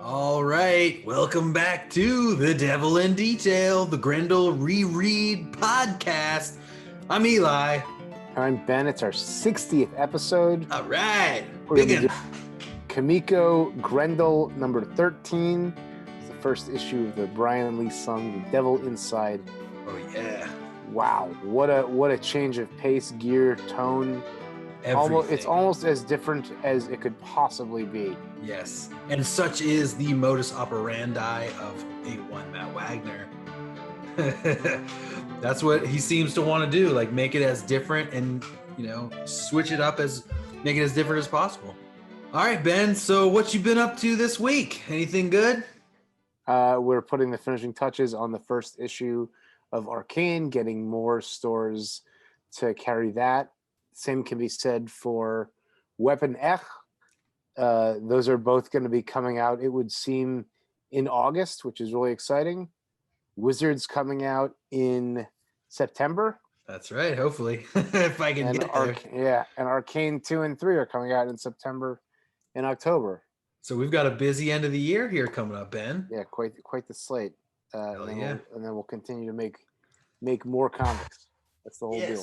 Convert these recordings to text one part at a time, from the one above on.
All right, welcome back to The Devil in Detail, the Grendel Reread podcast. I'm Eli. I'm Ben. It's our 60th episode. All right, We're going to do Kimiko Grendel number 13. It's the first issue of the Brian Lee Sung, The Devil Inside. Oh yeah! Wow, what a change of pace, gear, tone. It's almost as different as it could possibly be. Yes, and such is the modus operandi of A1 Matt Wagner. That's what he seems to want to do, like make it as different and, switch it up make it as different as possible. All right, Ben, so what you been up to this week? Anything good? We're putting the finishing touches on the first issue of Arcane, getting more stores to carry that. Same can be said for Weapon Ech. Those are both going to be coming out, it would seem, in August, which is really exciting. Wizards coming out in September. That's right, hopefully, if I can get there. Yeah, and Arcane 2 and 3 are coming out in September and October. So we've got a busy end of the year here coming up, Ben. Yeah, quite the slate. And then we'll continue to make more comics. That's the whole deal.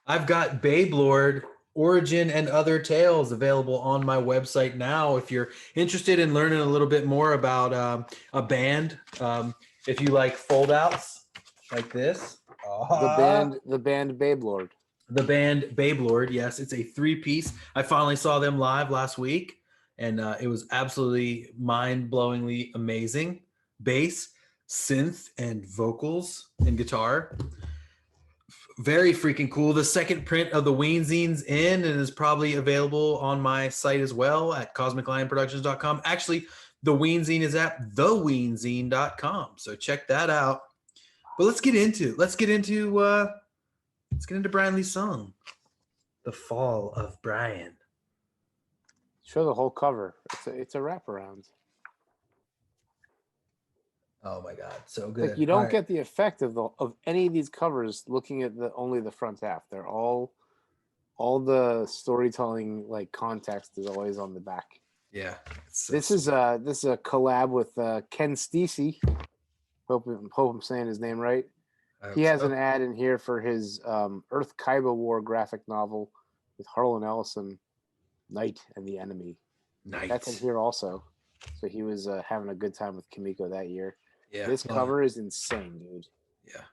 I've got Beyblade, Origin, and Other Tales available on my website now. If you're interested in learning a little bit more about a band, if you like fold-outs like this. The band Beyblade. The band Beyblade, yes. It's a 3-piece. I finally saw them live last week, and it was absolutely mind-blowingly amazing. Bass, synth, and vocals and guitar. Very freaking cool. The second print of the Ween Zine's in and is probably available on my site as well at cosmiclionproductions.com. Actually, the Ween Zine is at theweenzine.com. So check that out. But let's get into Brian Lee Sung. The Fall of Brian. Show the whole cover. It's a wraparound. Oh my God, so good. Like you don't get the effect of any of these covers looking at only the front half. They're all the storytelling like context is always on the back. Yeah. This is a collab with Ken Steacy. Hope I'm saying his name right. He has an ad in here for his Earth Kaiba War graphic novel with Harlan Ellison, Night and the Enemy. Night. That's in here also. So he was having a good time with Kimiko that year. Yeah. This cover is insane, dude. Yeah.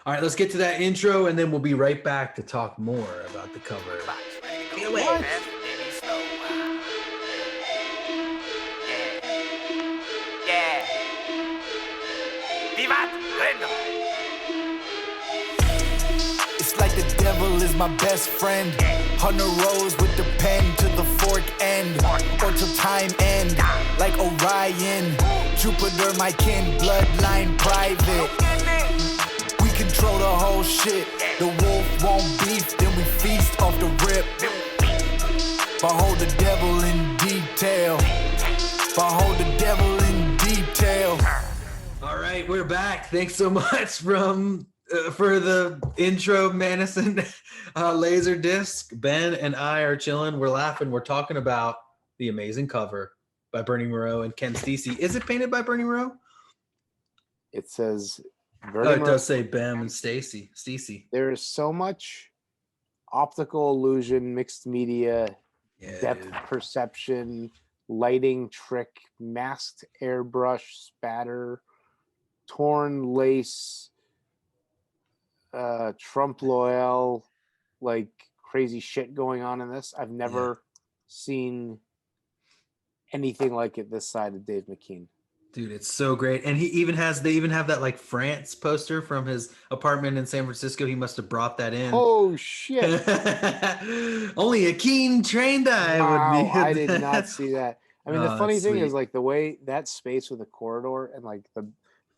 All right, let's get to that intro, and then we'll be right back to talk more about the cover. Be away, man. Yeah. Vivat Grendel. It's like the devil is my best friend. Hunter rose with the pen to the fork end, or till time end, like Orion. Jupiter, my kin, bloodline private. We control the whole shit. The wolf won't beef, then we feast off the rip. Behold the devil in detail. Behold the devil in detail. All right, we're back. Thanks so much for the intro, Madison. Laserdisc. Ben and I are chilling. We're laughing. We're talking about the amazing cover by Bernie Moreau and Ken Steacy. Is it painted by Bernie Moreau? It says it does say Bam and Steacy. There is so much optical illusion, mixed media, depth perception, lighting trick, masked airbrush spatter, torn lace, Trump Loyal, like crazy shit going on in this. I've never seen anything like it this side of Dave McKean. Dude, it's so great. And they even have that like France poster from his apartment in San Francisco. He must have brought that in. Oh shit. Only a keen trained eye would be. I did not see that. I mean, the funny thing is like the way that space with the corridor and like the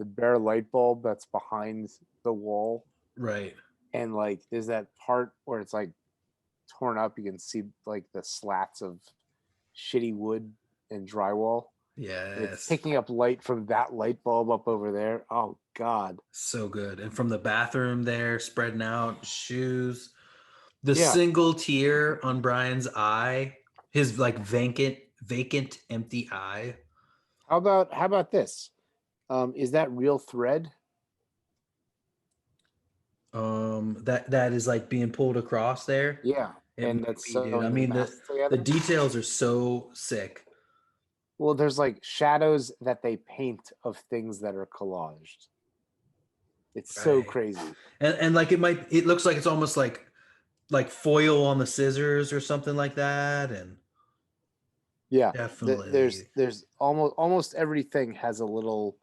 bare light bulb that's behind the wall. Right. And like there's that part where it's like torn up. You can see like the slats of shitty wood and drywall. Yeah. It's picking up light from that light bulb up over there. Oh God. So good. And from the bathroom there, spreading out shoes. The single tear on Brian's eye, his like vacant empty eye. How about this? Is that real thread? That is like being pulled across there. Yeah, It and might that's be, dude. I sewing the mean, masks the together. details are so sick. Well, there's like shadows that they paint of things that are collaged. It's so Right. crazy. And like it looks like it's almost like foil on the scissors or something like that. And Yeah, definitely, there's almost everything has a little.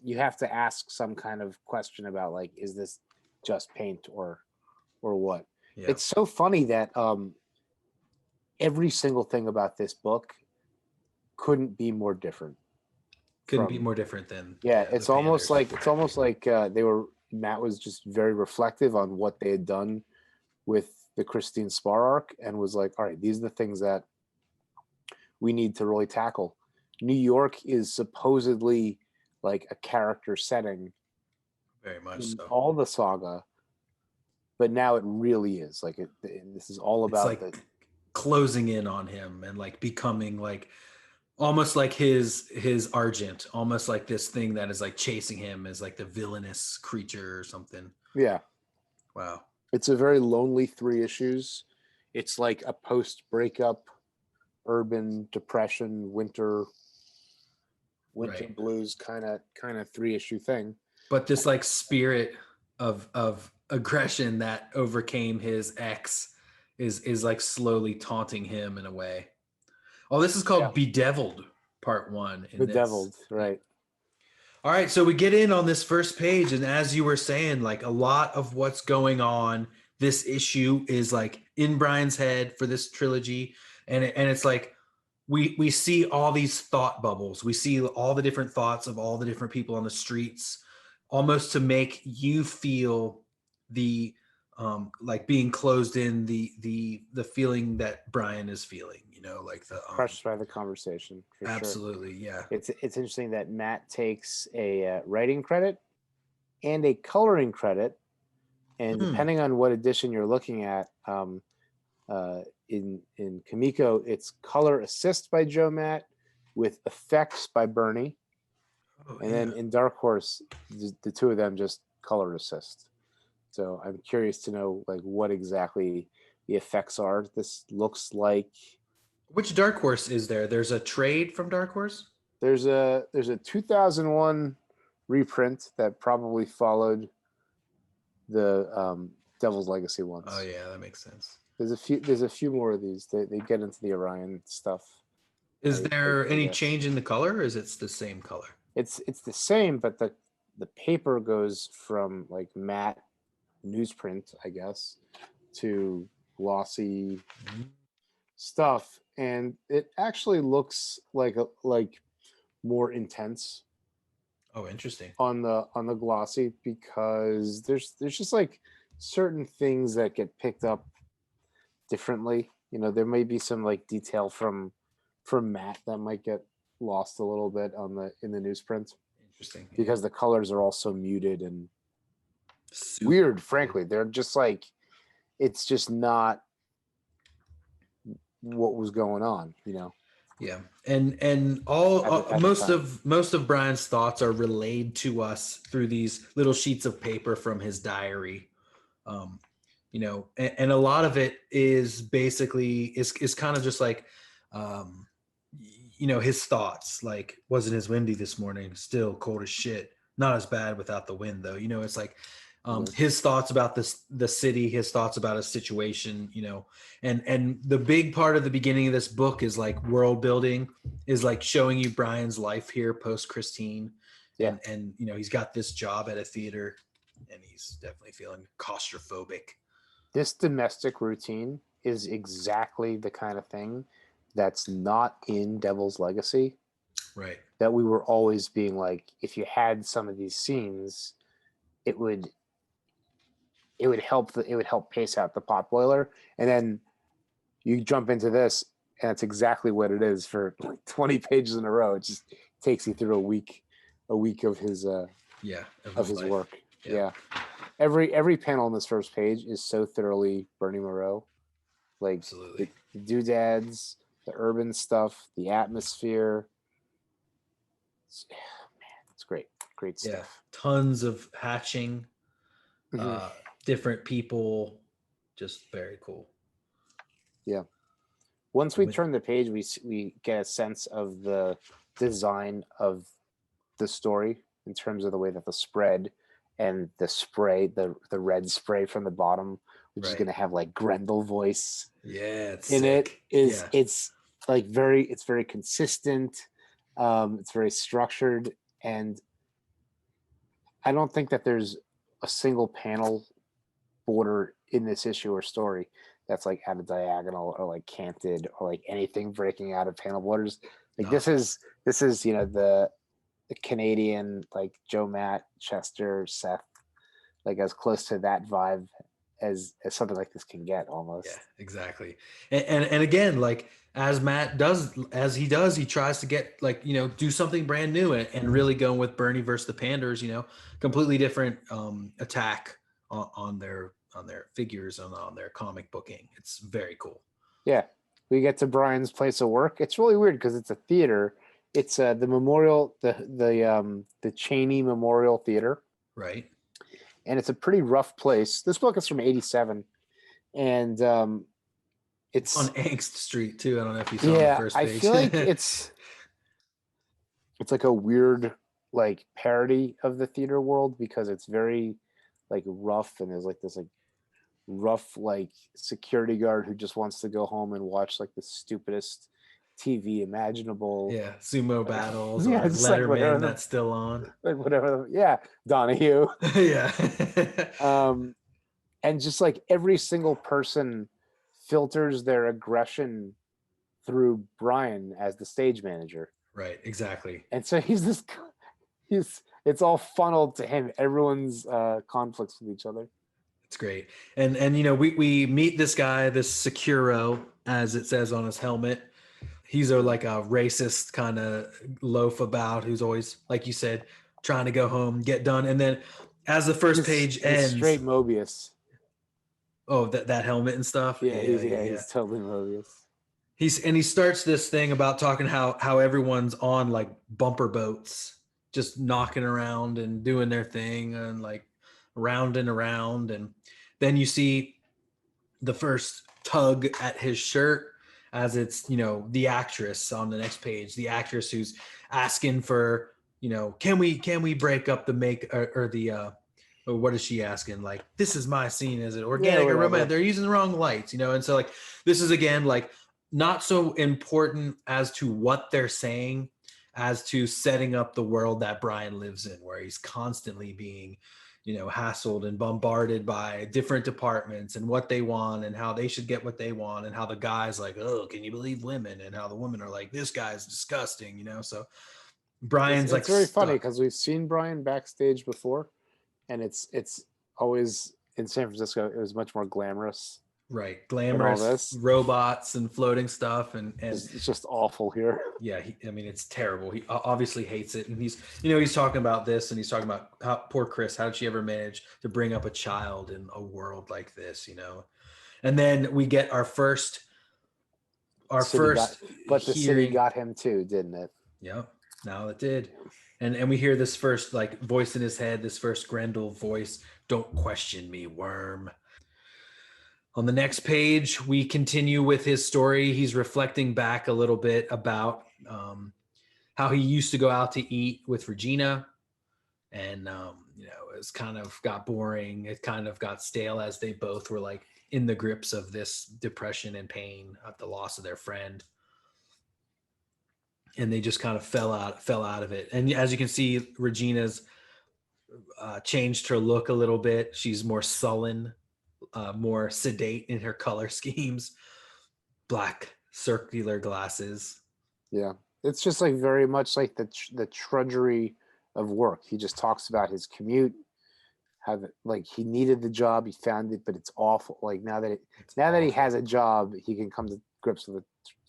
You have to ask some kind of question about like, is this just paint or what? yeah, It's so funny that every single thing about this book couldn't be more different. couldn't be From more different than Yeah, the Panders. it's almost like Matt was just very reflective on what they had done with the Christine Spar arc and was like, all right, these are the things that we need to really tackle. New York is supposedly like a character setting Very much in so. all the saga, but now it really is like this is all It's about like closing in on him and like becoming like almost like his Argent, almost like this thing that is like chasing him as like the villainous creature or something. yeah. Wow. It's a very lonely 3 issues. It's like a post breakup urban depression winter Right. blues kind of 3 issue thing. But this like spirit of aggression that overcame his ex is like slowly taunting him in a way. Oh, this is Yeah. called Bedeviled Part 1 in this. Bedeviled, right? All right, so we get in on this first page, and as you were saying, like a lot of what's going on, this issue is like in Brian's head for this trilogy, and it's like we see all these thought bubbles. We see all the different thoughts of all the different people on the streets, almost to make you feel the like being closed in the feeling that Brian is feeling. You know, like the Crushed by the conversation for sure. absolutely, yeah. It's interesting that Matt takes a writing credit and a coloring credit, and depending on what edition you're looking at, in Kamiko, it's color assist by Joe Matt with effects by Bernie, Oh, and yeah. then in Dark Horse, the two of them just color assist. So I'm curious to know like what exactly the effects are. This looks like Which Dark Horse is there? There's a trade from Dark Horse? there's a 2001 reprint that probably followed the Devil's Legacy ones. Oh yeah, that makes sense. There's a few more of these. They get into the Orion stuff. Is there any guess. change in the color, or is it the same color? It's the same, but the paper goes from like matte newsprint, I guess, to glossy stuff, and it actually looks like more intense Oh, interesting. on the glossy because there's just like certain things that get picked up differently. You know, there may be some like detail from matte that might get lost a little bit in the newsprint Interesting. because the colors are also muted and Super weird. Frankly, they're just like it's just not what was going on. You know. Yeah, and all At the most of Brian's thoughts are relayed to us through these little sheets of paper from his diary. You know, and a lot of it is basically is kind of just like, you know, his thoughts. Like, wasn't as windy this morning? Still cold as shit. Not as bad without the wind, though. You know, it's like his thoughts about the city, his thoughts about a situation. You know, and the big part of the beginning of this book is like world building, is like showing you Brian's life here post Christine. Yeah. And you know, he's got this job at a theater, and he's definitely feeling claustrophobic. This domestic routine is exactly the kind of thing that's not in Devil's Legacy. Right. That we were always being like, if you had some of these scenes, it would help pace out the pot boiler. And then you jump into this, and that's exactly what it is for like 20 pages in a row. It just takes you through a week of his of his life. work. Yeah. Every panel on this first page is so thoroughly Bernie Moreau. Like Absolutely. the doodads, the urban stuff, the atmosphere. It's great. Great Yeah, stuff. tons of hatching, Mhm. different people, just very cool. Yeah. Once we With- turn the page, we get a sense of the design of the story in terms of the way that the spread and the spray, the red spray from the bottom, which is Right. going to have like Grendel voice Yeah, it's in it, sick. is Yeah. it's like it's very consistent. It's very structured, and I don't think that there's a single panel border in this issue or story that's like at a diagonal or like canted or like anything breaking out of panel borders. Like No. this is the Canadian like Joe Matt, Chester, Seth, like as close to that vibe as something like this can get almost. Yeah, exactly. And again, like as Matt does, he tries to get like, do something brand new and really going with Bernie versus the Panders, completely different attack on their figures and on their comic booking. It's very cool. Yeah. We get to Brian's place of work. It's really weird because it's a theater. It's the memorial, the Cheney Memorial Theater. Right. And it's a pretty rough place. This book is from '87, and it's on Angst Street too. I don't know if you saw the first page. I feel like it's like a weird like parody of the theater world because it's very like rough, and there's like this like rough like security guard who just wants to go home and watch like the stupidest TV imaginable. Yeah, sumo battles Yeah, or just like Letterman whatever that's still on. like whatever. Yeah, Donahue. Yeah. And just like every single person filters their aggression through Brian as the stage manager. Right, exactly. And so it's all funneled to him. Everyone's conflicts with each other. It's great. And we meet this guy, this Securo, as it says on his helmet. He's like a racist kind of loaf about who's always, like you said, trying to go home, get done. And then as the first page ends, straight Mobius. Oh, that helmet and stuff. Yeah, he's totally Mobius. He starts this thing about talking how everyone's on like bumper boats, just knocking around and doing their thing and like round and around. And then you see the first tug at his shirt as it's, the actress on the next page, the actress who's asking for, can we break up the or what is she asking? Like, this is my scene. Is it organic or romantic? They're using the wrong lights, And so like, this is again, like not so important as to what they're saying as to setting up the world that Brian lives in, where he's constantly being, hassled and bombarded by different departments and what they want and how they should get what they want and how the guys like, oh, can you believe women? And how the women are like, this guy's disgusting, So Brian's it's very funny because we've seen Brian backstage before. And it's always in San Francisco. It was much more glamorous, right? Glamorous robots and floating stuff, and it's just awful here. Yeah, it's terrible. He obviously hates it, and he's talking about this, and he's talking about how poor Chris. How did she ever manage to bring up a child in a world like this? And then we get our first. But the city got him too, didn't it? Yeah, now it did. And we hear this first like voice in his head, this first Grendel voice, "Don't question me, worm." On the next page, we continue with his story. He's reflecting back a little bit about how he used to go out to eat with Regina. And, it's kind of got boring. It kind of got stale as they both were like in the grips of this depression and pain at the loss of their friend. And they just kind of fell out of it. And as you can see, Regina's changed her look a little bit. She's more sullen, more sedate in her color schemes, black circular glasses. Yeah, it's just like very much like the trudgery of work. He just talks about his commute, how like he needed the job, he found it, but it's awful. Like now that he has a job, he can come to grips with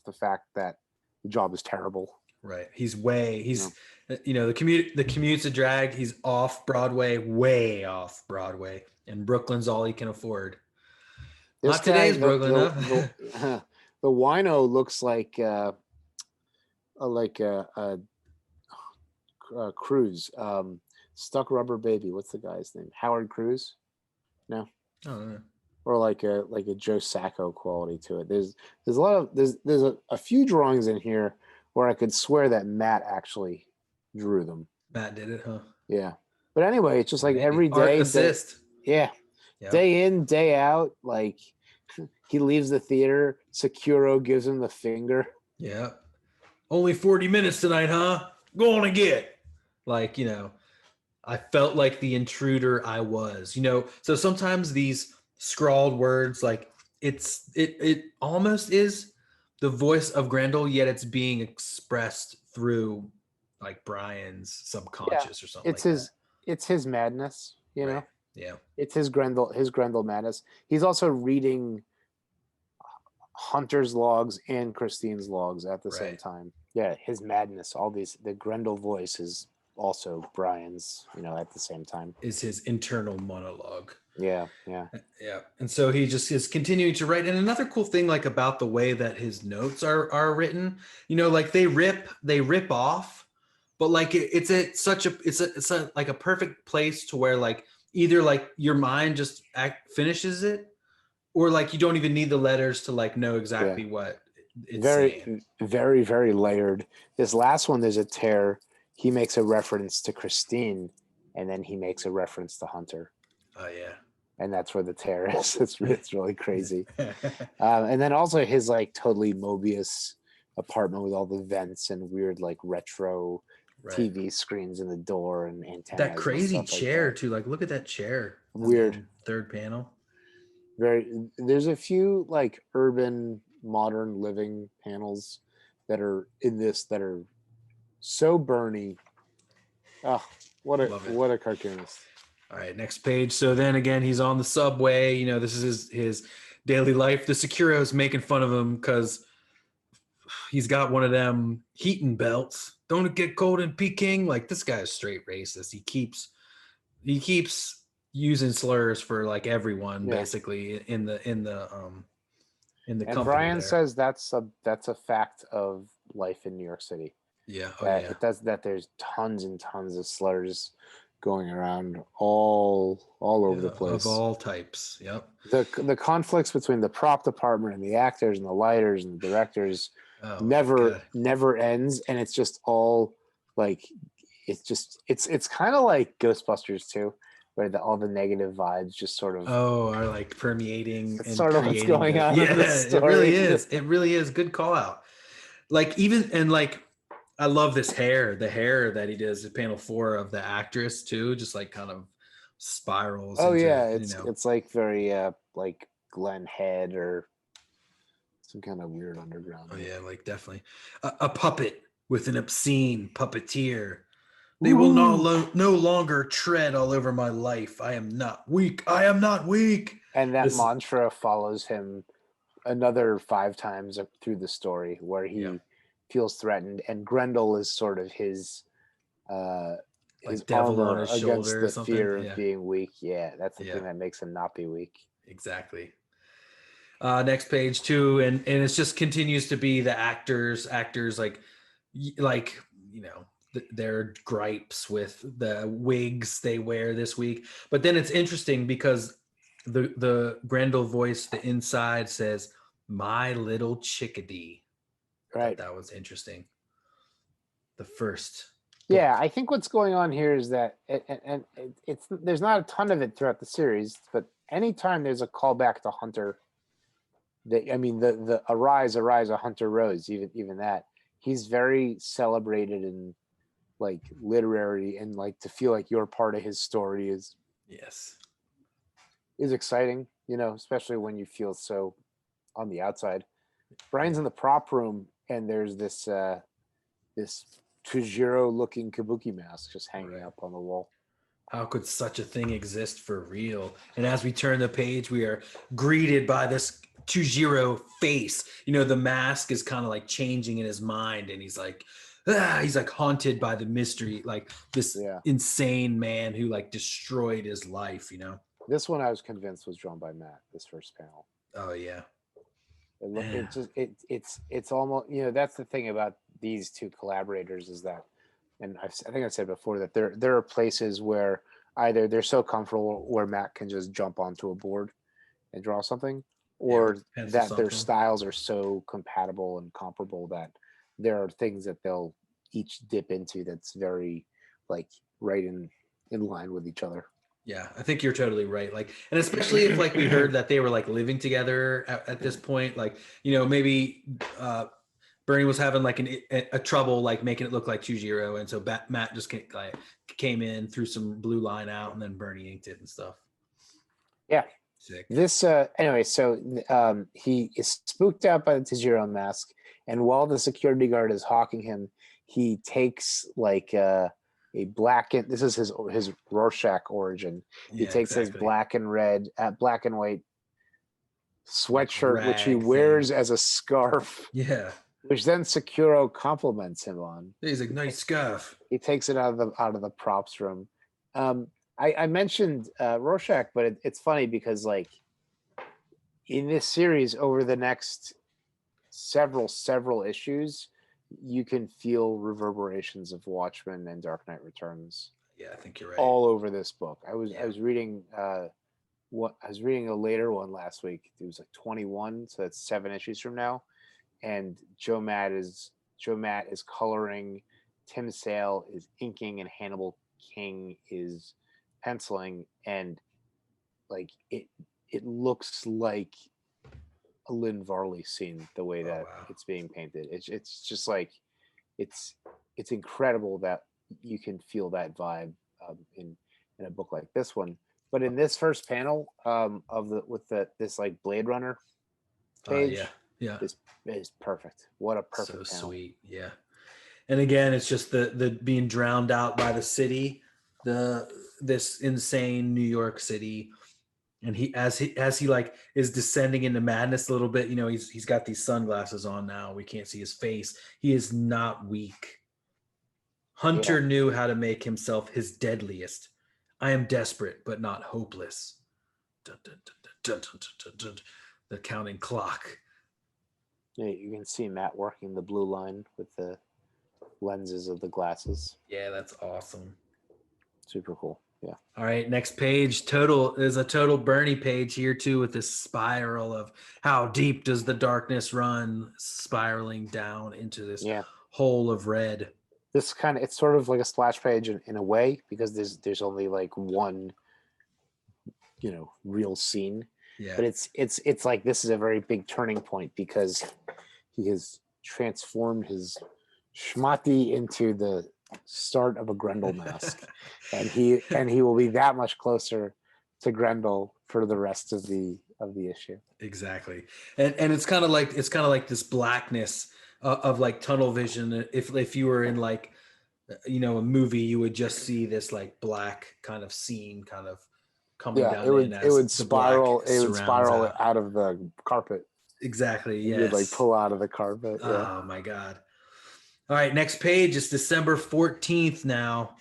the fact that the job is terrible. Right. The commute's a drag. He's off Broadway, way off Broadway, and Brooklyn's all he can afford. Not today's Brooklyn, huh? The wino looks like Cruz. Stuck Rubber Baby. What's the guy's name? Howard Cruz? No. Oh, Or like a Joe Sacco quality to it. There's a lot of there's a few drawings in here where I could swear that Matt actually drew them. Matt did it, huh? Yeah. But anyway, it's just like Maybe. every Art day. assist. Yeah. Yeah. Day in, day out. Like he leaves the theater. Securo gives him the finger. Yeah. Only 40 minutes tonight, huh? Go on and get. Like, I felt like the intruder I was. So sometimes these scrawled words, like it almost is the voice of Grendel, yet it's being expressed through like Brian's subconscious or something. It's his madness, you know. Yeah. It's his Grendel madness. He's also reading Hunter's logs and Christine's logs at the same time. Yeah, his madness. The Grendel voice is also Brian's, at the same time. Is his internal monologue. Yeah. And so he just is continuing to write. And another cool thing, like about the way that his notes are written, like they rip off, but like it's like a perfect place to where like either like your mind just finishes it, or like you don't even need the letters to like know exactly what it's saying. Very, very layered. This last one, there's a tear. He makes a reference to Christine, and then he makes a reference to Hunter. Oh yeah. And that's where the tear is. It's really crazy. And then also his like totally Mobius apartment with all the vents and weird like retro TV screens in the door and antennas. That crazy chair like that. too. Like look at that chair. Weird. Third panel. There's a few like urban modern living panels that are in this that are so Bernie. Oh, what a cartoonist. All right, next page. So then again, he's on the subway. This is his daily life. The Securo's making fun of him because he's got one of them heating belts. Don't it get cold in Peking? Like this guy's straight racist. He keeps using slurs for like everyone basically in the company. And Brian says that's a fact of life in New York City. Yeah. It does that. There's tons and tons of slurs going around all over the place of all types. Yep. The conflicts between the prop department and the actors and the lighters and the directors never ends, and it's just all like it's kind of like Ghostbusters too, where all the negative vibes just sort of are like permeating. That's sort of what's going on. Yeah, it really is. It really is. Good call out. Like even and like. I love this hair, the hair that he does at panel 4 of the actress too, just like kind of spirals. Oh yeah, it's like very like Glenn Head or some kind of weird underground. Oh yeah, like definitely a puppet with an obscene puppeteer. They will no longer tread all over my life. I am not weak. I am not weak. And that mantra follows him another 5 times through the story where he feels threatened, and Grendel is sort of his devil armor on his against shoulder the fear of being weak. Yeah, that's the thing that makes him not be weak. Exactly. Next page 2, and it just continues to be the actors like their gripes with the wigs they wear this week. But then it's interesting because the Grendel voice, the inside says, "My little chickadee." Right. That was interesting. The first. Yeah, I think what's going on here is that, it's there's not a ton of it throughout the series, but anytime there's a callback to Hunter, the arise, a Hunter rose, even that, he's very celebrated and like literary, and like to feel like you're part of his story is exciting, especially when you feel so on the outside. Brian's in the prop room, and there's this Tujiro looking kabuki mask just hanging up on the wall. How could such a thing exist for real? And as we turn the page, we are greeted by this Tujiro face. The mask is kind of like changing in his mind, and he's like haunted by the mystery, like this insane man who like destroyed his life. This one I was convinced was drawn by Matt. This first panel. Oh yeah. It's almost, that's the thing about these two collaborators, is that and I think I said before that there are places where either they're so comfortable where Matt can just jump onto a board and draw something, or pencil that their something. styles are so compatible and comparable that there are things that they'll each dip into that's very like right in line with each other. Yeah, I think you're totally right. Like, and especially if like we heard that they were like living together at this point, like, maybe Bernie was having like a trouble like making it look like Chujiro, and so Matt just came in, threw some blue line out, and then Bernie inked it and stuff. Yeah. Sick. This anyway, so he is spooked out by the Chujiro mask, and while the security guard is hawking him, he takes like a blackened. This is his Rorschach origin. He takes his black and white sweatshirt, like which he wears as a scarf. Yeah. Which then Sekiro compliments him on. He's like, nice scarf. He takes it out of the props room. I mentioned Rorschach, but it's funny because like in this series over the next several issues, you can feel reverberations of Watchmen and Dark Knight Returns. Yeah, I think you're right. All over this book. I was reading I was reading a later one last week. It was like 21, so that's 7 issues from now. And Joe Matt is coloring, Tim Sale is inking, and Hannibal King is penciling, and like it looks like a Lynn Varley scene the way that it's being painted. It's just like it's incredible that you can feel that vibe in a book like this one. But in this first panel this like Blade Runner page, yeah, is perfect. What a perfect so panel. Sweet. Yeah. And again, it's just the being drowned out by the city, this insane New York City. And he as he like is descending into madness a little bit, he's got these sunglasses on now. We can't see his face. He is not weak. Hunter knew how to make himself his deadliest. I am desperate, but not hopeless. Dun, dun, dun, dun, dun, dun, dun, dun. The counting clock. Yeah, you can see Matt working the blue line with the lenses of the glasses. Yeah, that's awesome. Super cool. Yeah. All right, next page. There's a total Bernie page here too, with this spiral of how deep does the darkness run, spiraling down into this hole of red. This it's sort of like a splash page in a way, because there's only like one, real scene. Yeah. But it's like this is a very big turning point, because he has transformed his schmati into the start of a Grendel mask, and he will be that much closer to Grendel for the rest of the issue. Exactly. And it's kind of like this blackness of like tunnel vision. If you were in like a movie, you would just see this like black kind of scene kind of coming down. It would spiral out of the carpet. Exactly. Yes. You would like pull out of the carpet. Oh my God. All right, next page is December 14th now.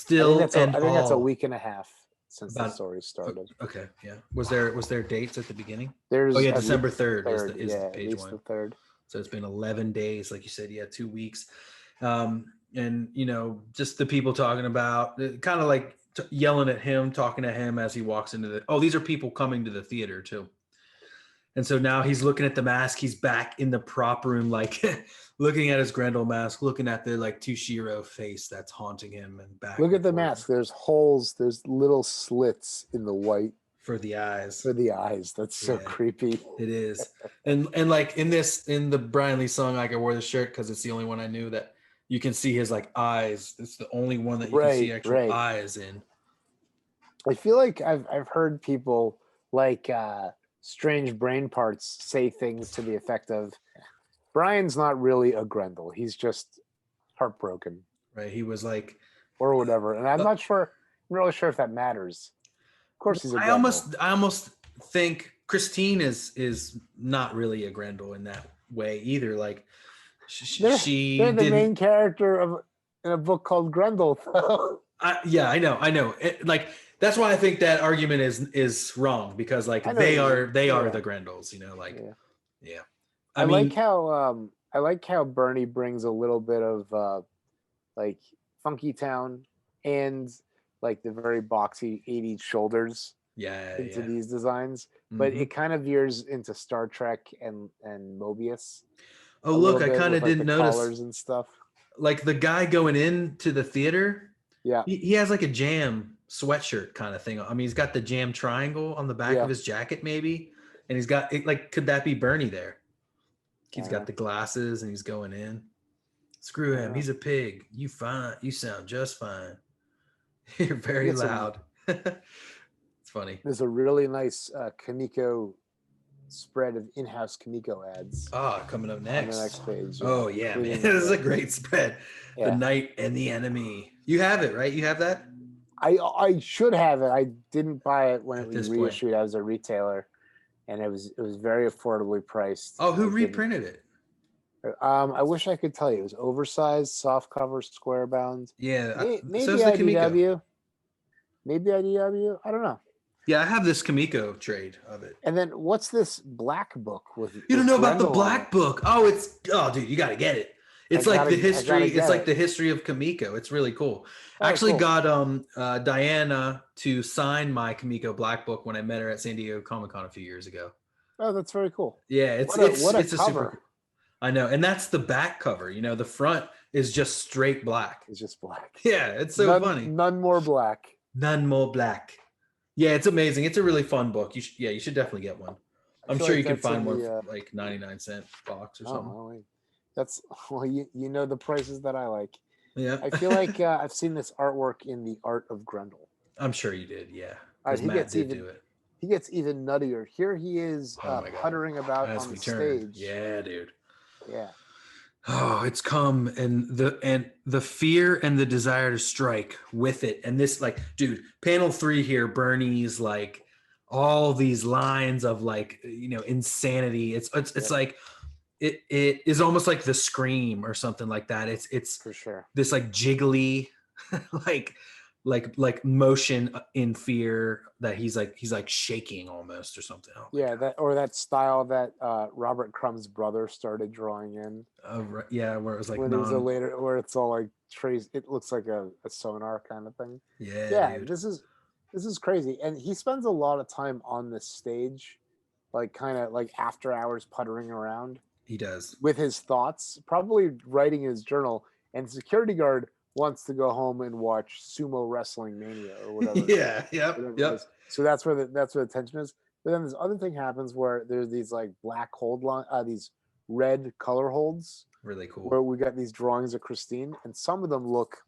I think that's a week and a half since the story started. Okay, yeah. Was there dates at the beginning? There's December 3rd is page 1. The 3rd. So it's been 11 days, like you said. Yeah, 2 weeks. And just the people talking about, kind of like yelling at him, talking to him as he walks into these are people coming to the theater too. And so now he's looking at the mask. He's back in the prop room, like looking at his Grendel mask, looking at the like Tushiro face that's haunting him, and back. Look at the mask. There's holes. There's little slits in the white for the eyes. That's so creepy. It is. And like in the Brian Lee song, like I wore the shirt because it's the only one I knew that you can see his like eyes. It's the only one that you can see actual eyes in. I feel like I've heard people like Strange Brain Parts say things to the effect of, Brian's not really a Grendel. He's just heartbroken. Right. He was like, or whatever. And I'm not really sure if that matters. Of course he's a Grendel. I almost think Christine is not really a Grendel in that way either. Like they're the main character in a book called Grendel. I know. Like that's why I think that argument is wrong, because like they are the Grendels, Yeah. I like how Bernie brings a little bit of like Funky Town and like the very boxy 80s shoulders Yeah, into yeah. these designs, but Mhm. it kind of veers into Star Trek and Mobius. Oh, a look, little I bit kind of with, like, didn't the notice. collars and stuff. Like the guy going into the theater, Yeah, he has like a Jam sweatshirt kind of thing. I mean, he's got the Jam triangle on the back Yeah. of his jacket, maybe, and he's got it. Like, could that be Bernie there? He's I got know. the glasses and he's going in. Screw him. know. He's a pig. You fine. You sound just fine. You're very get some- loud. It's funny. There's a really nice Kamiko spread of in-house Kamiko ads Ah, coming up on the next. next page. Oh yeah, man. Including, This is a great spread. Yeah. The Knight and the Enemy. You have it, right? You have that? I should have it. I didn't buy it when At it was this point. reissued as a retailer, and it was very affordably priced. Oh, who I didn't- reprinted it? I wish I could tell you. It was oversized, soft cover, square bound. Yeah. Maybe so is the Kamiko. IDW. Maybe IDW. I don't know. Yeah, I have this Kamiko trade of it. And then what's this black book with? You don't with know about the Grendel on Black it? Book? Oh, dude, you got to get it. It's I like gotta- the I gotta history. get It's like it. the history of Kamiko. It's really cool. Oh, I actually cool. got Diana to sign my Kamiko Black Book when I met her at San Diego Comic-Con a few years ago. Oh, that's very cool. Yeah, it's What a it's a super. cover. I know, and that's the back cover. You know, the front is just straight black. It's just black. Yeah, it's so none, funny. None more black. None more black. Yeah, it's amazing. It's a really fun book. You should definitely get one. I I'm feel sure like you can that's in find one the, for like 99-cent box or Oh, something. well, wait. That's you know the prices that I like. Yeah, I feel like I've seen this artwork in The Art of Grendel. I'm sure you did. Yeah, All right, 'cause he Matt gets did even- do it. He gets even nuttier. Here he is Oh my God. puttering about As on we the turn. stage. Yeah, dude. Yeah. Oh, it's come, and the fear and the desire to strike with it, and this, like, dude, panel 3 here, Bernie's like all these lines of, like, you know, insanity. It's Yep. like it is almost like The Scream or something like that. It's For sure. this like jiggly, like motion in fear that he's like shaking almost or something. Oh, Yeah, that style that Robert Crumb's brother started drawing in. right, yeah, where it was like when it was where it's all like trace. It looks like a sonar kind of thing. yeah, dude. this is crazy, and he spends a lot of time on this stage, like kind of like after hours puttering around He does. with his thoughts, probably writing his journal. And the security guard wants to go home and watch Sumo Wrestling Mania or whatever. Yeah, yep, whatever it yep. is. So that's where the tension is. But then this other thing happens where there's these like black hold line, these red color holds, Really cool. where we got these drawings of Christine, and some of them look,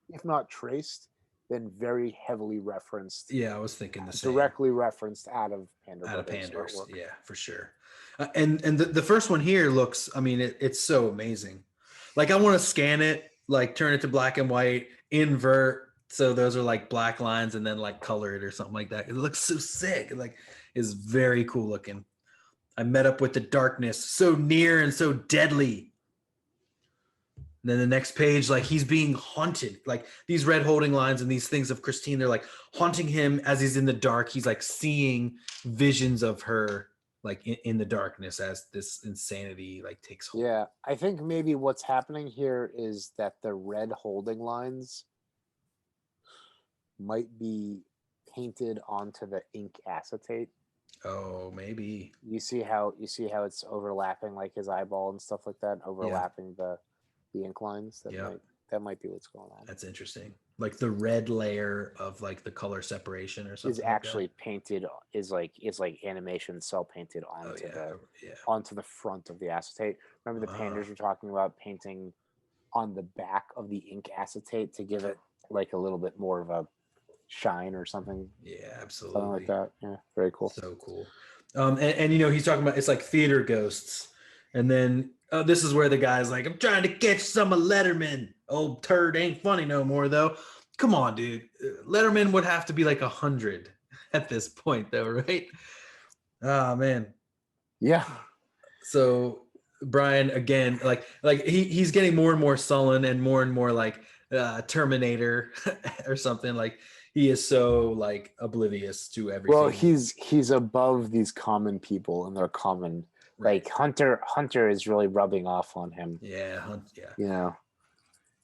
if not traced, then very heavily referenced, Yeah, I was thinking the same. directly referenced out of Pander Out of Brothers Panders, artwork. yeah, for sure. And the first one here looks, I mean, it's so amazing. Like, I want to scan it, like turn it to black and white, invert, so those are like black lines, and then like color it or something like that. It looks so sick. It like is very cool looking. I met up with the darkness, so near and so deadly. And then the next page, like he's being haunted. Like these red holding lines and these things of Christine, they're like haunting him as he's in the dark. He's like seeing visions of her, like in the darkness, as this insanity like takes hold. Yeah, I think maybe what's happening here is that the red holding lines might be painted onto the ink acetate. Oh, maybe. You see how it's overlapping like his eyeball and stuff like that, overlapping the ink lines. That might be what's going on. That's interesting. Like the red layer of like the color separation or something. Is like that. actually painted is like animation cell painted onto onto the front of the acetate. Remember the painters were talking about painting on the back of the ink acetate to give it like a little bit more of a shine or something. Yeah, absolutely. Something like that. Yeah, very cool. So cool. And you know, he's talking about, it's like theater ghosts. And then this is where the guy's like, I'm trying to catch some of Letterman. Old turd ain't funny no more, though. Come on, dude. Letterman would have to be like 100 at this point, though, right? Oh, man. Yeah. So Brian, again, like he's getting more and more sullen and more like Terminator or something. Like he is so like oblivious to everything. Well, he's above these common people and their common. Right. Like Hunter is really rubbing off on him. Yeah, yeah. You know,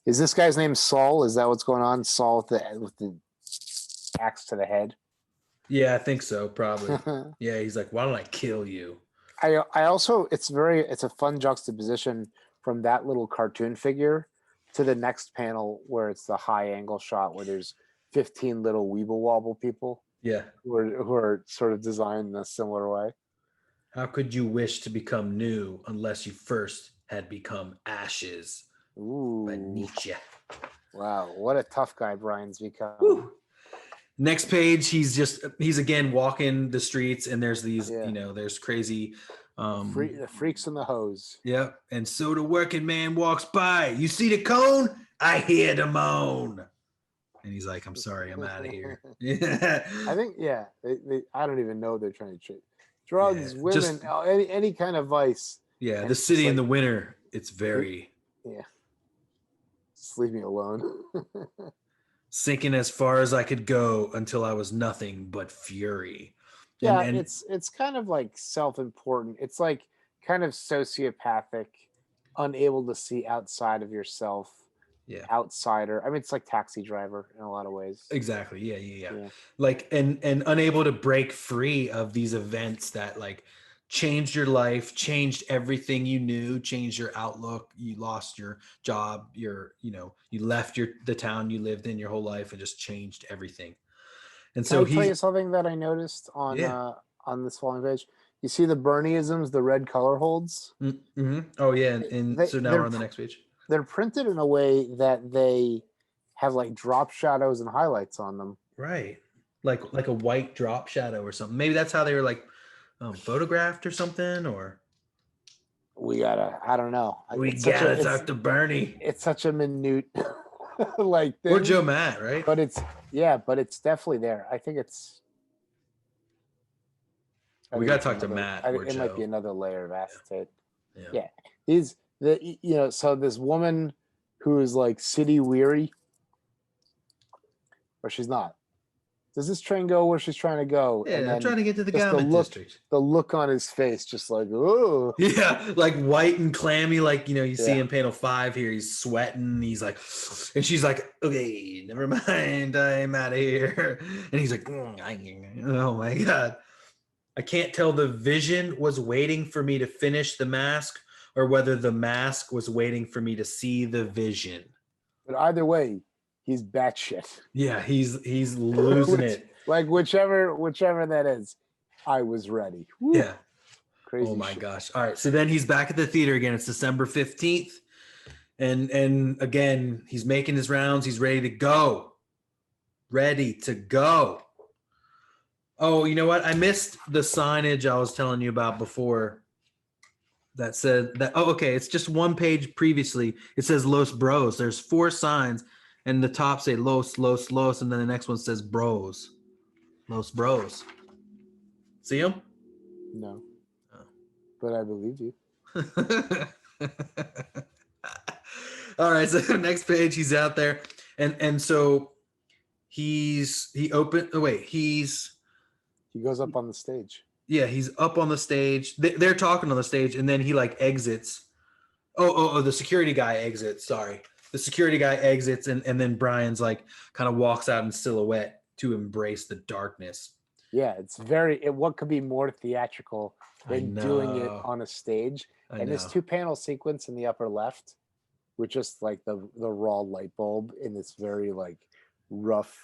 Is this guy's name Saul? Is that what's going on? Saul with the axe to the head. Yeah, I think so. Probably. Yeah, he's like, why don't I kill you? I also it's a fun juxtaposition from that little cartoon figure to the next panel where it's the high angle shot where there's 15 little weeble wobble people. Yeah. Who are sort of designed in a similar way. How could you wish to become new unless you first had become ashes? Ooh. By Nietzsche. Wow, what a tough guy Brian's become. Woo. Next page, he's again walking the streets, and there's these, there's crazy the freaks in the hose. Yeah. And so the working man walks by. You see the cone? I hear the moan. And he's like, I'm sorry, I'm out of here. Yeah. I think, they I don't even know they're trying to treat drugs, women, any kind of vice. Yeah, and the city in the winter, it's very just leave me alone. sinking as far as I could go until I was nothing but fury. Yeah, and it's kind of like self-important. It's like kind of sociopathic, unable to see outside of yourself. Yeah. Outsider. I mean, it's like Taxi Driver in a lot of ways. Exactly. Yeah. Like, and unable to break free of these events that like changed your life, changed everything you knew, changed your outlook. You lost your job, you left the town you lived in your whole life and just changed everything. And so Can I tell you something that I noticed on this following page? You see the Bernieisms, the red color holds? Mm-hmm. Oh yeah. So now we're on the next page. They're printed in a way that they have like drop shadows and highlights on them. Right. Like a white drop shadow or something. Maybe that's how they were like photographed or something, or I don't know. We gotta talk to Bernie. It's such a minute like thing. Or Joe Matt, right? But it's definitely there. I think it's we gotta talk to Matt. It might be another layer of acetate. Yeah. He's so this woman who is like city weary, or she's not. Does this train go where she's trying to go? Yeah, I'm trying to get to the garment district. The look on his face, just like, oh. Yeah, like white and clammy, like, you see in panel 5 here, he's sweating. He's like, and she's like, okay, never mind, I'm out of here. And he's like, oh my God. I can't tell the vision was waiting for me to finish the mask or whether the mask was waiting for me to see the vision. But either way, he's batshit. Yeah, he's losing it. Like whichever that is, I was ready. Woo. Yeah. Crazy. Oh my shit. gosh. All right. So then he's back at the theater again. It's December 15th. And again, he's making his rounds. He's ready to go. Ready to go. Oh, you know what? I missed the signage I was telling you about before. That said that, okay, it's just one page previously. It says Los Bros. There's 4 signs, and the top say Los, and then the next one says Bros. Los Bros. See them? No. Oh. But I believe you. All right, so next page, he's out there. And so he goes up on the stage. Yeah, he's up on the stage. They're talking on the stage, and then he like exits. Oh, the security guy exits. Sorry. The security guy exits, and then Brian's like kind of walks out in silhouette to embrace the darkness. Yeah, it's what could be more theatrical than doing it on a stage? And this 2-panel sequence in the upper left with just like the raw light bulb in this very like rough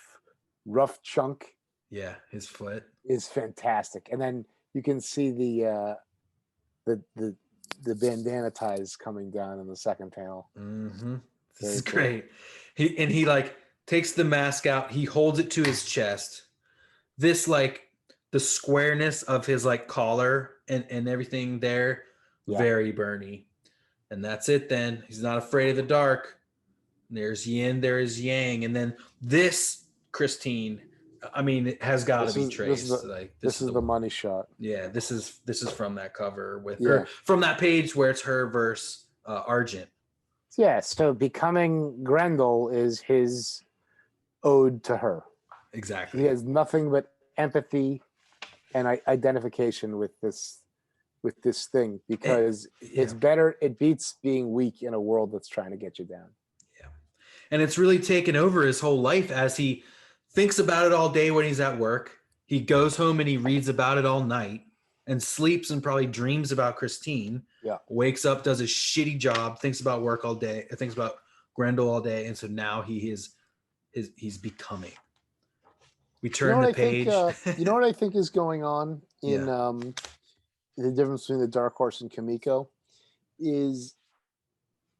chunk. Yeah, his foot is fantastic. And then you can see the bandana ties coming down in the second panel. Mm-hmm. This is great. He like takes the mask out. He holds it to his chest. This like the squareness of his like collar and everything there, very Bernie. And that's it then. He's not afraid of the dark. There's yin, there is yang. And then this, Christine, I mean, it has got to be traced. This is the money shot. Yeah, this is from that cover or from that page where it's her versus Argent. Yeah, so becoming Grendel is his ode to her. Exactly. He has nothing but empathy and identification with this thing because it's better. It beats being weak in a world that's trying to get you down. Yeah, And it's really taken over his whole life as he thinks about it all day when he's at work. He goes home and he reads about it all night and sleeps and probably dreams about Christine. Yeah. Wakes up, does a shitty job, thinks about work all day, thinks about Grendel all day. And so now he's becoming. We turn the page. You know what I think is going on in the difference between the Dark Horse and Kimiko is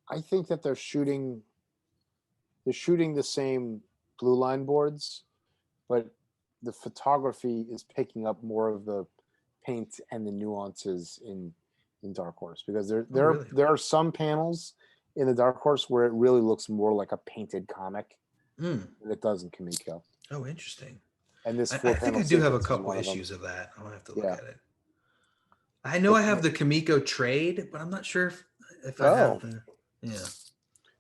I think that they're shooting the same blue line boards, but the photography is picking up more of the paint and the nuances in Dark Horse, because there are some panels in the Dark Horse where it really looks more like a painted comic than it does in Kimiko. Oh, interesting. And this I think I do have a couple issues of that. I'll have to look at it. I know I have the Kimiko trade, but I'm not sure if I have the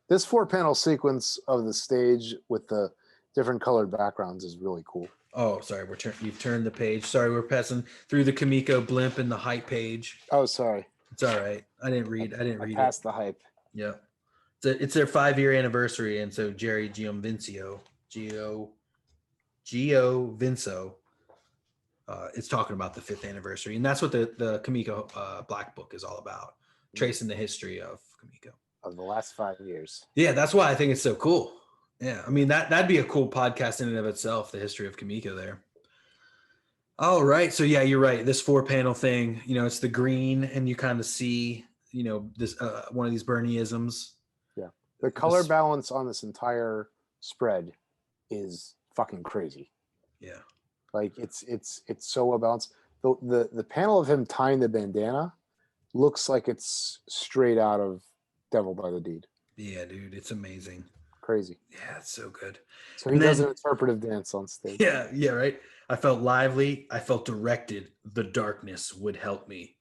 This 4-panel sequence of the stage with the different colored backgrounds is really cool. Oh, sorry, you've turned the page. Sorry, we're passing through the Kimiko blimp and the hype page. Oh, sorry. It's all right. I didn't read it. Past the hype. Yeah. It's their 5-year anniversary, and so Jerry Gio Vinco is talking about the 5th anniversary, and that's what the Kimiko Black Book is all about, tracing the history of Kimiko of the last 5 years. Yeah, that's why I think it's so cool. Yeah, I mean that'd be a cool podcast in and of itself, the history of Kimiko there. All right, so yeah, you're right. This 4-panel thing, it's the green, and you kind of see, this one of these Bernieisms. Yeah, the color balance on this entire spread is fucking crazy. Yeah, like it's so well balanced. The panel of him tying the bandana looks like it's straight out of Devil by the Deed. Yeah, dude, it's amazing. Crazy. Yeah, it's so good. So he does an interpretive dance on stage. Yeah, right. I felt lively. I felt directed. The darkness would help me.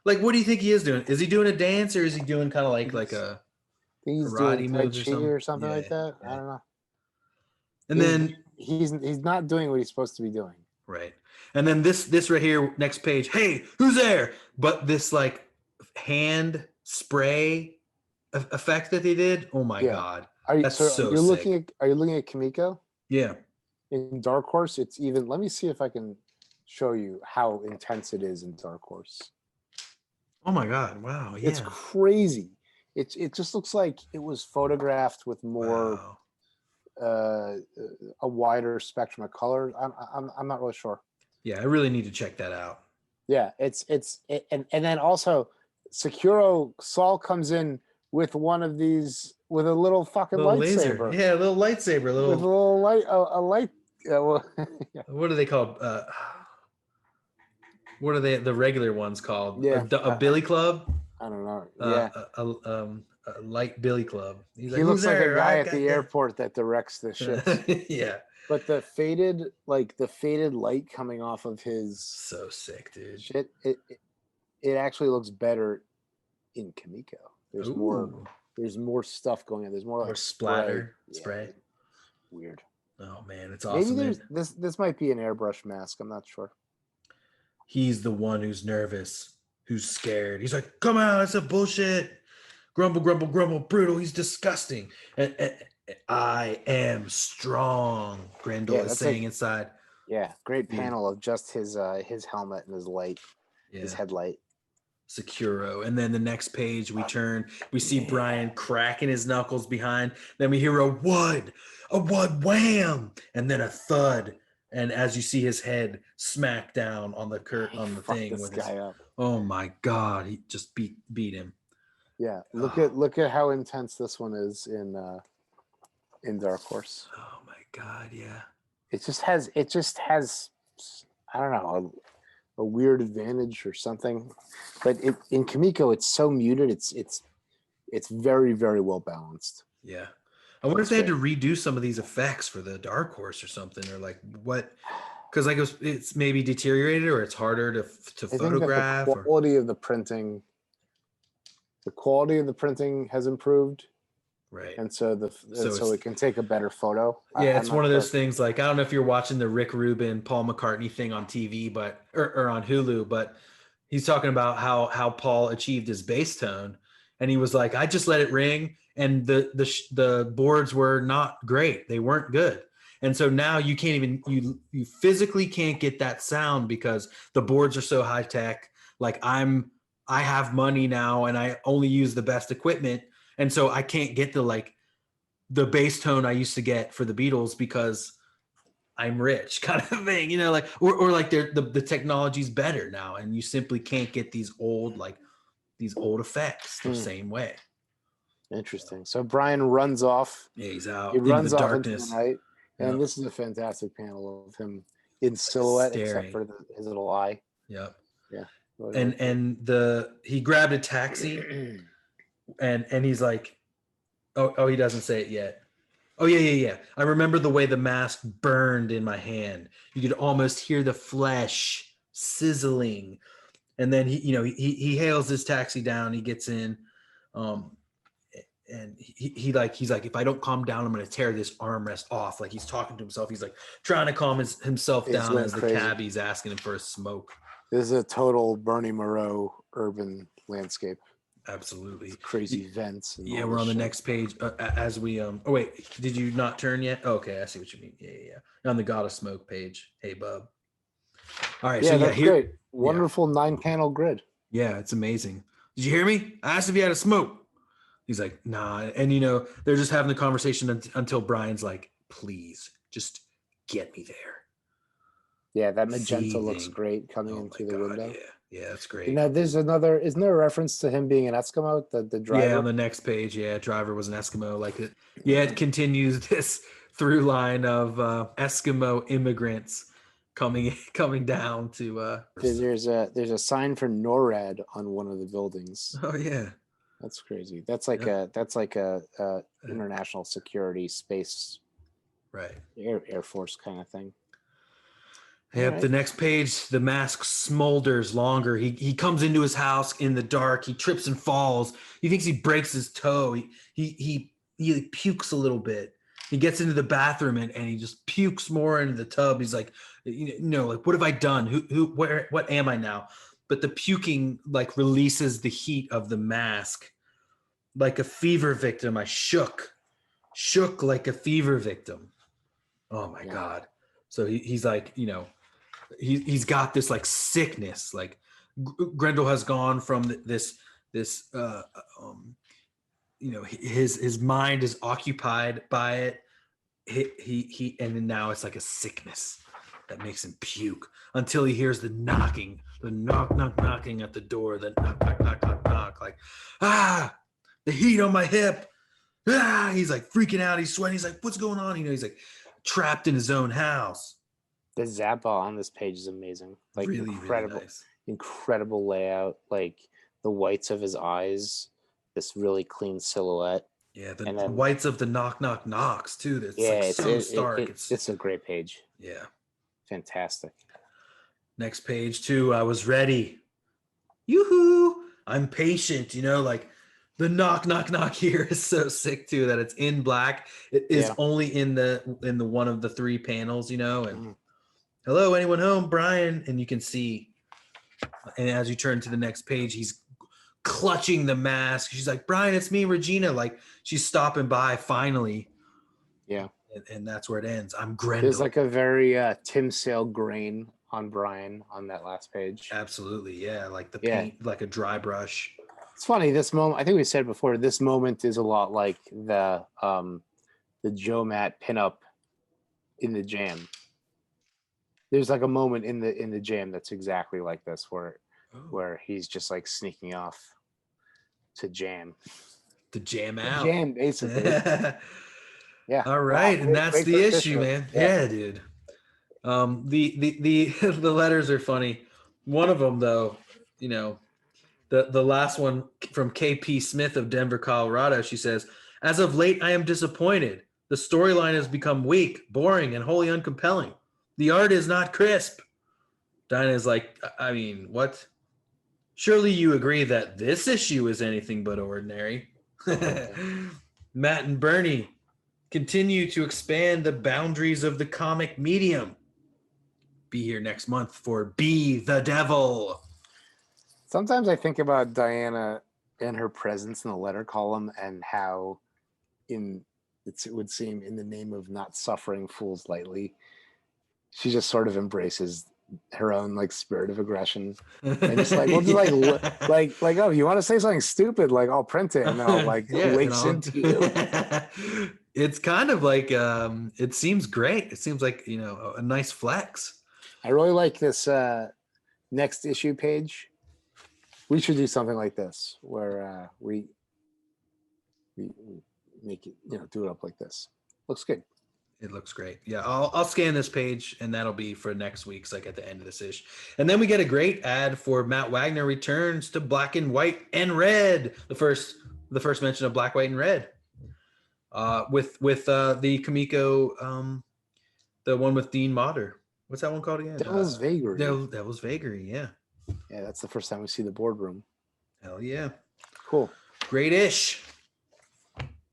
Like, what do you think he is doing? Is he doing a dance, or is he doing kind of like a karate moves or something like that? Yeah. I don't know. And then he's not doing what he's supposed to be doing. Right. And then this right here, next page. Hey, who's there? But this like hand spray effect that they did. Oh my God. Are you looking at Kimiko? Yeah. In Dark Horse, it's even. Let me see if I can show you how intense it is in Dark Horse. Oh my God! Wow, yeah, it's crazy. It just looks like it was photographed with more a wider spectrum of color. I'm not really sure. Yeah, I really need to check that out. Yeah, and then also Sekiro Saul comes in with one of these with a little fucking lightsaber. Yeah, a little lightsaber, with a little light, a light. Well, yeah. What are they called? What are the regular ones called? Yeah, a billy club. I don't know. Yeah, a light billy club. He looks like a guy at the airport that directs the ship. Yeah, but the faded light coming off of his so sick, dude. Shit, it actually looks better in Kimiko. There's more stuff going on. There's more like spray. Weird. Oh man, it's awesome. Maybe this might be an airbrush mask. I'm not sure. He's the one who's nervous, who's scared. He's like, "Come on, it's a bullshit. Grumble, grumble, grumble, brutal. He's disgusting. And I am strong." Grendel is saying inside. Yeah, great panel of just his helmet and his light, his headlight. Securo. And then the next page we turn, we see Brian cracking his knuckles behind. Then we hear a wud wham, and then a thud. And as you see his head smack down on the thing with his, oh my God, he just beat him. Yeah, look at how intense this one is in Dark Horse. Oh my God, yeah. It just has I don't know, a weird advantage or something. But in Kimiko, it's so muted. It's very, very well balanced. Yeah. I wonder if they had to redo some of these effects for the Dark Horse or something, or like what, because like it's maybe deteriorated or it's harder to photograph. The quality of the printing has improved, right? And so it can take a better photo. Yeah, it's one of those things. Like I don't know if you're watching the Rick Rubin, Paul McCartney thing on TV, or on Hulu, but he's talking about how Paul achieved his bass tone, and he was like, I just let it ring. and the boards were not great. They weren't good. And so now you can't even you physically can't get that sound because the boards are so high tech. Like I have money now and I only use the best equipment. And so I can't get the bass tone I used to get for the Beatles because I'm rich kind of thing, like, or like the technology's better now. And you simply can't get these old effects the same way. Interesting. So Brian runs off. Yeah, he's out. He runs into the off darkness. into the night. And this is a fantastic panel of him in silhouette, except for his little eye. Yep. Yeah. And he grabbed a taxi, and he's like, oh, he doesn't say it yet. Oh yeah. I remember the way the mask burned in my hand. You could almost hear the flesh sizzling. And then he hails this taxi down. He gets in, and he's like, if I don't calm down, I'm going to tear this armrest off. Like he's talking to himself. He's like trying to calm himself down as the cabbie's asking him for a smoke. This is a total Bernie Moreau urban landscape. Absolutely. It's crazy vents. Yeah, we're on the next page as we oh wait, did you not turn yet? Oh, okay, I see what you mean. Yeah. On the God of Smoke page. Hey, bub. All right, that's great. Wonderful 9-panel grid. Yeah, it's amazing. Did you hear me? I asked if you had a smoke. He's like, nah. And they're just having the conversation until Brian's like, please, just get me there. Yeah, that magenta looks great coming into the window. Yeah, that's great. Isn't there a reference to him being an Eskimo? The driver. Yeah, on the next page, driver was an Eskimo. It continues this through line of Eskimo immigrants coming down to. There's a sign for NORAD on one of the buildings. Oh yeah, that's crazy. That's like a international security space, right? Air Force kind of thing. Yep. Right. The next page, the mask smolders longer. He comes into his house in the dark. He trips and falls. He thinks he breaks his toe. He pukes a little bit. He gets into the bathroom and he just pukes more into the tub. He's like, like, what have I done? What am I now? But the puking releases the heat of the mask. Like a fever victim, I shook like a fever victim. Oh my God. So he's like, he's got this sickness. Grendel has gone from this his mind is occupied by it. He and then now it's like a sickness that makes him puke until he hears the knocking, the knocking at the door, the knock, the heat on my hip. He's like freaking out. He's sweating. He's like, what's going on? He's like trapped in his own house. The Zappa on this page is amazing. Really incredible, really nice. Incredible layout. Like the whites of his eyes, this really clean silhouette. Yeah, the whites of the knocks too. It's so stark. It's a great page. Yeah, fantastic. Next page too. I was ready. Yoo-hoo! I'm patient. The knock here is so sick too that it's in black. It is only in the one of the 3 panels, and hello, anyone home? Brian. And you can see, and as you turn to the next page, he's clutching the mask. She's like, Brian, it's me, Regina. Like she's stopping by finally. Yeah. And that's where it ends. I'm Grendel. There's a very Tim Sale grain on Brian on that last page. Absolutely. Yeah. Like the paint, like a dry brush. It's funny, this moment, I think we said before, this moment is a lot like the Joe Matt pinup in the Jam. There's a moment in the Jam that's exactly like this, where he's just sneaking off to jam. To jam out. Jam, basically. Yeah. All right, and that's the issue, man. Yeah, dude. The letters are funny. One of them, though, the last one from KP Smith of Denver, Colorado, she says, as of late, I am disappointed. The storyline has become weak, boring, and wholly uncompelling. The art is not crisp. Dinah's like, I mean, what? Surely you agree that this issue is anything but ordinary. Matt and Bernie continue to expand the boundaries of the comic medium. Be here next month for Be the Devil. Sometimes I think about Diana and her presence in the letter column and how it would seem, in the name of not suffering fools lightly, she just sort of embraces her own like spirit of aggression and just like we'll just like oh, if you want to say something stupid, like I'll print it and then I'll like links into you. It's kind of like it seems great. It seems like, you know, a nice flex. I really like this next issue page. We should do something like this where we make it, you know, do it up like this. Looks good. It looks great. Yeah, I'll scan this page and that'll be for next week's, like at the end of this ish. And then we get a great ad for Matt Wagner returns to Black and White and Red. The first mention of Black, White, and Red. With the Kamiko, the one with Dean Motter. What's that one called again? Devil's Vagary. Devil's Vagary. Yeah. Yeah, that's the first time we see the boardroom. Hell yeah. Cool. Great ish.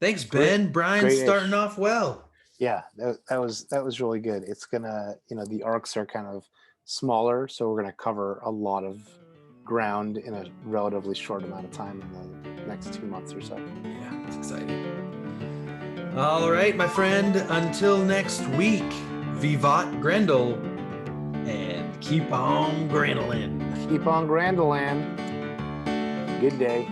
Thanks, Ben. Brian's starting off well. Yeah, that was really good. It's gonna, you know, the arcs are kind of smaller, so we're gonna cover a lot of ground in a relatively short amount of time in the next 2 months or so. Yeah, it's exciting. All right, my friend. Until next week, Vivat Grendel, and keep on Grendelin'. Keep on Grandeland. Good day.